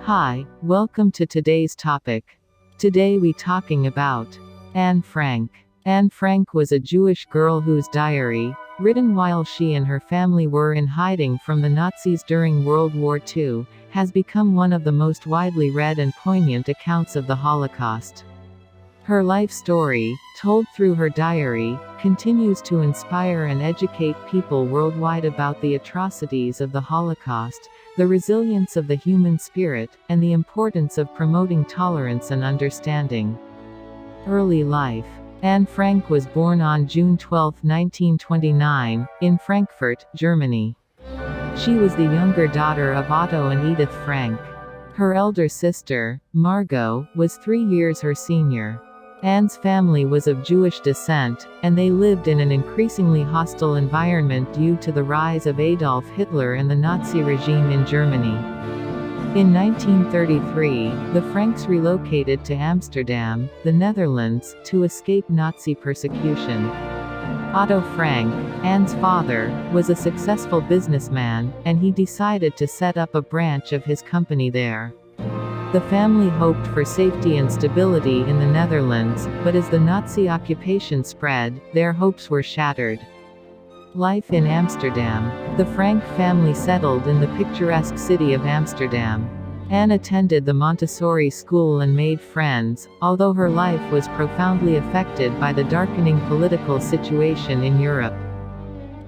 Hi, welcome to today's topic. Today we talking about Anne Frank. Anne Frank was a Jewish girl whose diary, written while she and her family were in hiding from the Nazis during World War II, has become one of the most widely read and poignant accounts of the Holocaust. Her life story, told through her diary, continues to inspire and educate people worldwide about the atrocities of the Holocaust, the resilience of the human spirit, and the importance of promoting tolerance and understanding. Early life. Anne Frank was born on June 12, 1929, in Frankfurt, Germany. She was the younger daughter of Otto and Edith Frank. Her elder sister, Margot, was 3 years her senior. Anne's family was of Jewish descent, and they lived in an increasingly hostile environment due to the rise of Adolf Hitler and the Nazi regime in Germany. In 1933, the Franks relocated to Amsterdam, the Netherlands, to escape Nazi persecution. Otto Frank, Anne's father, was a successful businessman, and he decided to set up a branch of his company there. The family hoped for safety and stability in the Netherlands, but as the Nazi occupation spread, their hopes were shattered. Life in Amsterdam. The Frank family settled in the picturesque city of Amsterdam. Anne attended the Montessori school and made friends, although her life was profoundly affected by the darkening political situation in Europe.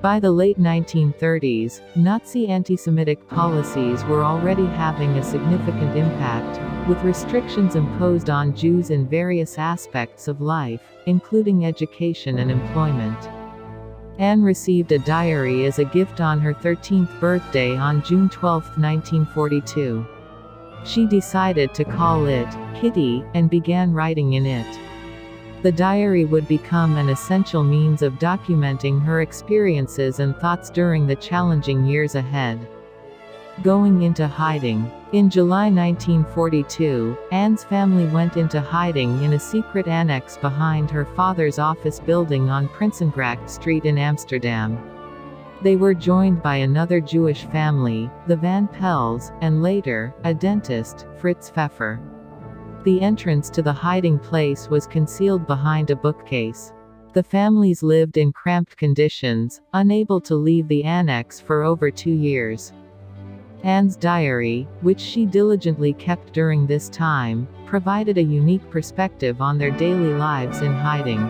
By the late 1930s, Nazi anti-Semitic policies were already having a significant impact, with restrictions imposed on Jews in various aspects of life, including education and employment. Anne received a diary as a gift on her 13th birthday on June 12, 1942. She decided to call it Kitty, and began writing in it. The diary would become an essential means of documenting her experiences and thoughts during the challenging years ahead. Going into hiding. In July 1942, Anne's family went into hiding in a secret annex behind her father's office building on Prinsengracht Street in Amsterdam. They were joined by another Jewish family, the Van Pels, and later, a dentist, Fritz Pfeffer. The entrance to the hiding place was concealed behind a bookcase. The families lived in cramped conditions, unable to leave the annex for over 2 years. Anne's diary, which she diligently kept during this time, provided a unique perspective on their daily lives in hiding.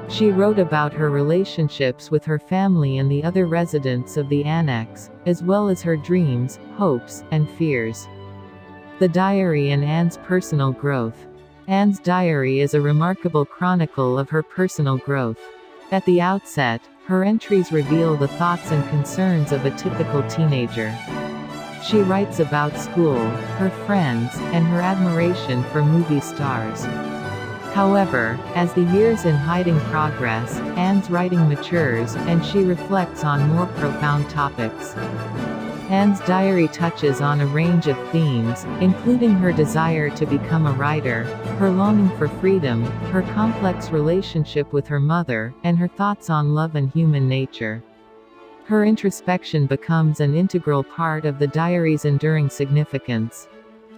She wrote about her relationships with her family and the other residents of the annex, as well as her dreams, hopes, and fears. The diary and Anne's personal growth. Anne's diary is a remarkable chronicle of her personal growth. At the outset, her entries reveal the thoughts and concerns of a typical teenager. She writes about school, her friends, and her admiration for movie stars. However, as the years in hiding progress, Anne's writing matures, and she reflects on more profound topics. Anne's diary touches on a range of themes, including her desire to become a writer, her longing for freedom, her complex relationship with her mother, and her thoughts on love and human nature. Her introspection becomes an integral part of the diary's enduring significance.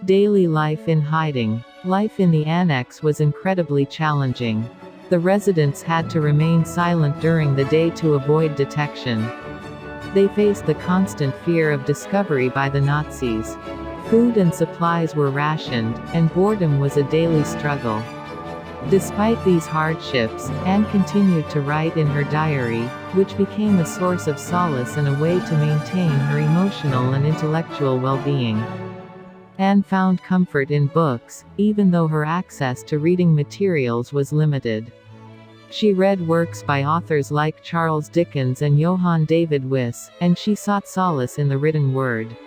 Daily life in hiding. Life in the annex was incredibly challenging. The residents had to remain silent during the day to avoid detection. They faced the constant fear of discovery by the Nazis. Food and supplies were rationed, and boredom was a daily struggle. Despite these hardships, Anne continued to write in her diary, which became a source of solace and a way to maintain her emotional and intellectual well-being. Anne found comfort in books, even though her access to reading materials was limited. She read works by authors like Charles Dickens and Johann David Wyss, and she sought solace in the written word.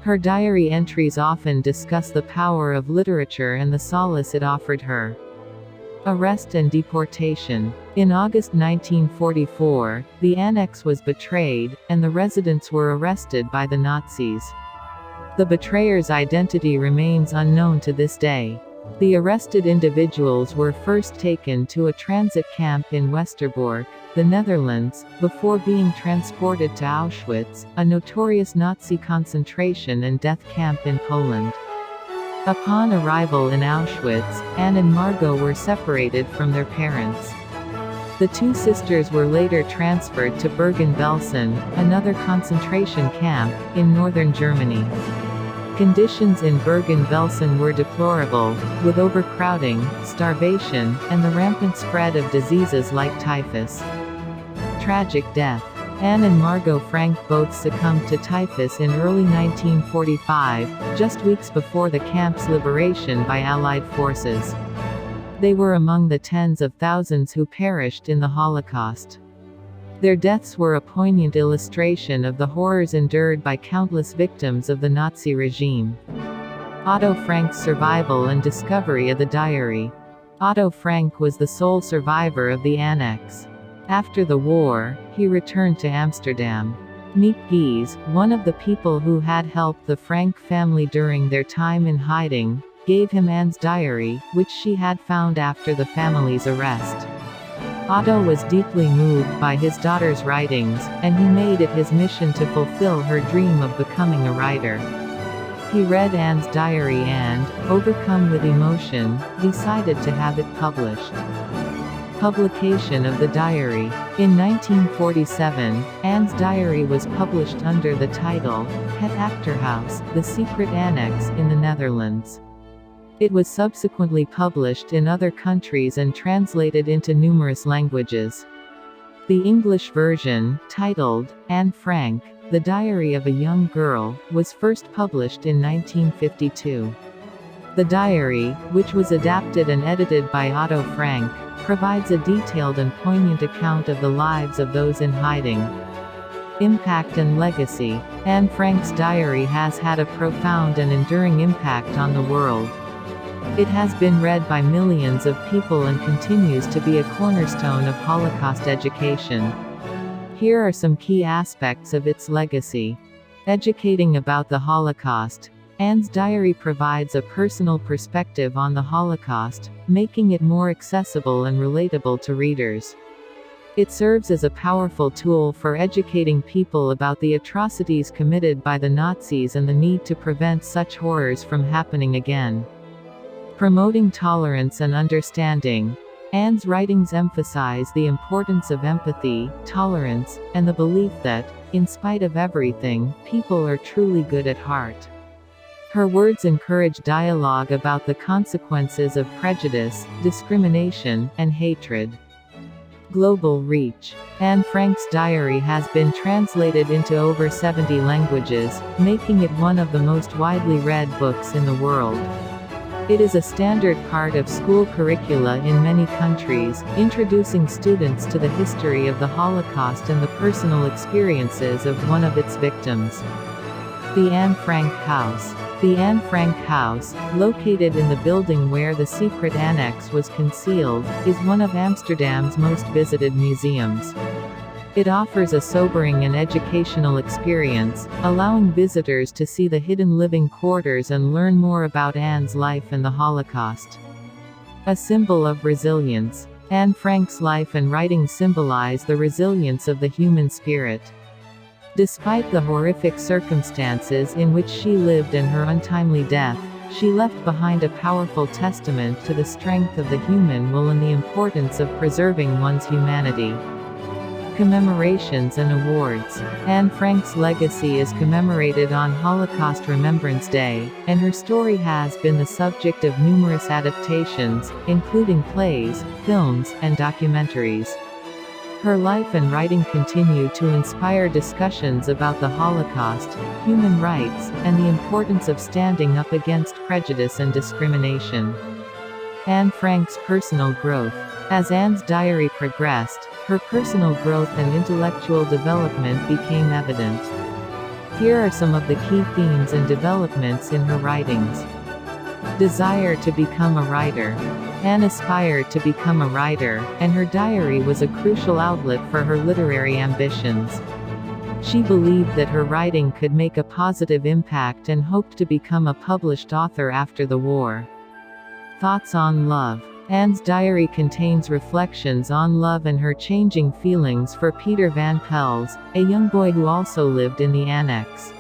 Her diary entries often discuss the power of literature and the solace it offered her. Arrest and deportation. In August 1944, the annex was betrayed, and the residents were arrested by the Nazis. The betrayer's identity remains unknown to this day. The arrested individuals were first taken to a transit camp in Westerbork, the Netherlands, before being transported to Auschwitz, a notorious Nazi concentration and death camp in Poland. Upon arrival in Auschwitz, Anne and Margot were separated from their parents. The two sisters were later transferred to Bergen-Belsen, another concentration camp, in northern Germany. Conditions in Bergen-Belsen were deplorable, with overcrowding, starvation, and the rampant spread of diseases like typhus. Tragic death. Anne and Margot Frank both succumbed to typhus in early 1945, just weeks before the camp's liberation by Allied forces. They were among the tens of thousands who perished in the Holocaust. Their deaths were a poignant illustration of the horrors endured by countless victims of the Nazi regime. Otto Frank's survival and discovery of the diary. Otto Frank was the sole survivor of the annex. After the war, he returned to Amsterdam. Miep Gies, one of the people who had helped the Frank family during their time in hiding, gave him Anne's diary, which she had found after the family's arrest. Otto was deeply moved by his daughter's writings, and he made it his mission to fulfill her dream of becoming a writer. He read Anne's diary and, overcome with emotion, decided to have it published. Publication of the diary. In 1947, Anne's diary was published under the title, Het Achterhuis, The Secret Annex, in the Netherlands. It was subsequently published in other countries and translated into numerous languages. The English version, titled, Anne Frank, The Diary of a Young Girl, was first published in 1952. The diary, which was adapted and edited by Otto Frank, provides a detailed and poignant account of the lives of those in hiding. Impact and legacy. Anne Frank's diary has had a profound and enduring impact on the world. It has been read by millions of people and continues to be a cornerstone of Holocaust education. Here are some key aspects of its legacy. Educating about the Holocaust. Anne's diary provides a personal perspective on the Holocaust, making it more accessible and relatable to readers. It serves as a powerful tool for educating people about the atrocities committed by the Nazis and the need to prevent such horrors from happening again. Promoting tolerance and understanding. Anne's writings emphasize the importance of empathy, tolerance, and the belief that, in spite of everything, people are truly good at heart. Her words encourage dialogue about the consequences of prejudice, discrimination, and hatred. Global reach. Anne Frank's diary has been translated into over 70 languages, making it one of the most widely read books in the world. It is a standard part of school curricula in many countries, introducing students to the history of the Holocaust and the personal experiences of one of its victims. The Anne Frank House. The Anne Frank House, located in the building where the secret annex was concealed, is one of Amsterdam's most visited museums. It offers a sobering and educational experience, allowing visitors to see the hidden living quarters and learn more about Anne's life and the Holocaust. A symbol of resilience. Anne Frank's life and writings symbolize the resilience of the human spirit. Despite the horrific circumstances in which she lived and her untimely death, she left behind a powerful testament to the strength of the human will and the importance of preserving one's humanity. Commemorations and awards. Anne Frank's legacy is commemorated on Holocaust Remembrance Day, and her story has been the subject of numerous adaptations, including plays, films, and documentaries. Her life and writing continue to inspire discussions about the Holocaust, human rights, and the importance of standing up against prejudice and discrimination. Anne Frank's personal growth. As Anne's diary progressed, her personal growth and intellectual development became evident. Here are some of the key themes and developments in her writings. Desire to become a writer. Anne aspired to become a writer, and her diary was a crucial outlet for her literary ambitions. She believed that her writing could make a positive impact and hoped to become a published author after the war. Thoughts on love. Anne's diary contains reflections on love and her changing feelings for Peter van Pels, a young boy who also lived in the annex.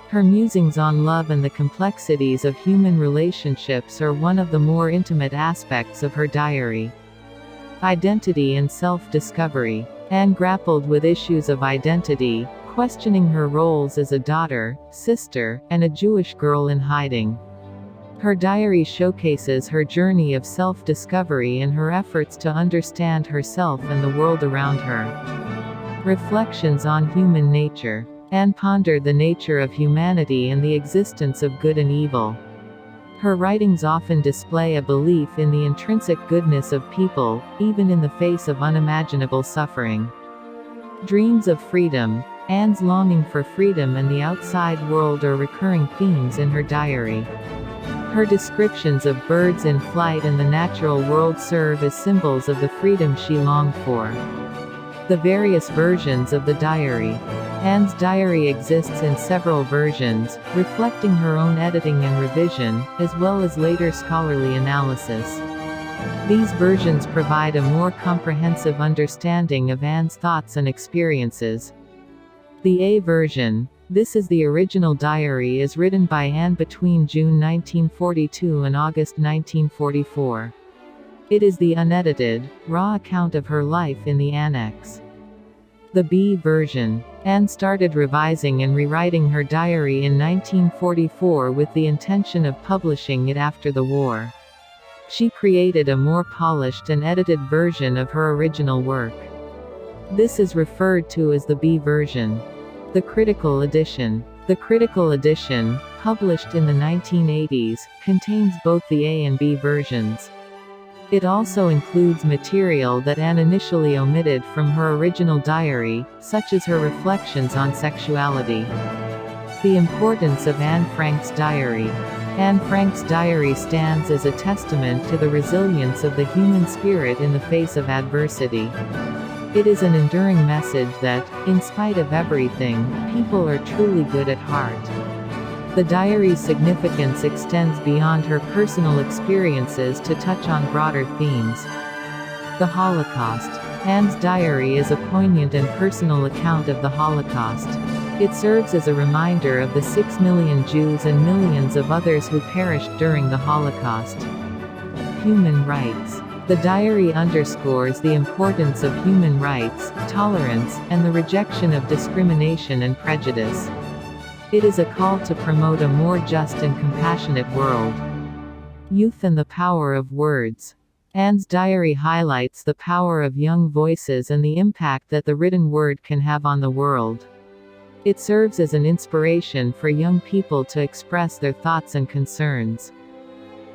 Her musings on love and the complexities of human relationships are one of the more intimate aspects of her diary. Identity and self-discovery. Anne grappled with issues of identity, questioning her roles as a daughter, sister, and a Jewish girl in hiding. Her diary showcases her journey of self-discovery and her efforts to understand herself and the world around her. Reflections on human nature. Anne pondered the nature of humanity and the existence of good and evil. Her writings often display a belief in the intrinsic goodness of people, even in the face of unimaginable suffering. Dreams of freedom. Anne's longing for freedom and the outside world are recurring themes in her diary. Her descriptions of birds in flight and the natural world serve as symbols of the freedom she longed for. The various versions of the diary. Anne's diary exists in several versions, reflecting her own editing and revision, as well as later scholarly analysis. These versions provide a more comprehensive understanding of Anne's thoughts and experiences. The A version. This is the original diary is written by Anne between June 1942 and August 1944. It is the unedited, raw account of her life in the annex. The B version. Anne started revising and rewriting her diary in 1944 with the intention of publishing it after the war. She created a more polished and edited version of her original work. This is referred to as the B version. The critical edition. The critical edition, published in the 1980s, contains both the A and B versions. It also includes material that Anne initially omitted from her original diary, such as her reflections on sexuality. The importance of Anne Frank's diary. Anne Frank's diary stands as a testament to the resilience of the human spirit in the face of adversity. It is an enduring message that, in spite of everything, people are truly good at heart. The diary's significance extends beyond her personal experiences to touch on broader themes. The Holocaust. Anne's diary is a poignant and personal account of the Holocaust. It serves as a reminder of the 6 million Jews and millions of others who perished during the Holocaust. Human rights. The diary underscores the importance of human rights, tolerance, and the rejection of discrimination and prejudice. It is a call to promote a more just and compassionate world. Youth and the power of words. Anne's diary highlights the power of young voices and the impact that the written word can have on the world. It serves as an inspiration for young people to express their thoughts and concerns.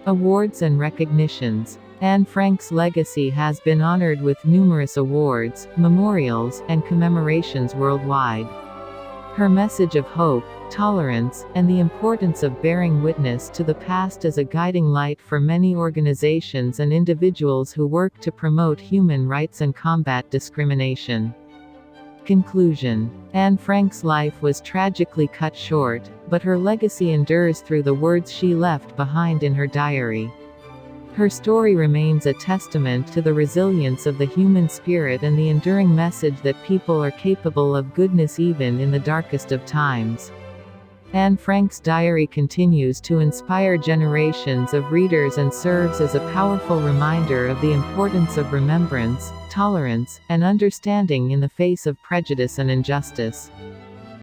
Awards and recognitions. Anne Frank's legacy has been honored with numerous awards, memorials, and commemorations worldwide. Her message of hope, tolerance, and the importance of bearing witness to the past is a guiding light for many organizations and individuals who work to promote human rights and combat discrimination. Conclusion. Anne Frank's life was tragically cut short, but her legacy endures through the words she left behind in her diary. Her story remains a testament to the resilience of the human spirit and the enduring message that people are capable of goodness even in the darkest of times. Anne Frank's diary continues to inspire generations of readers and serves as a powerful reminder of the importance of remembrance, tolerance, and understanding in the face of prejudice and injustice.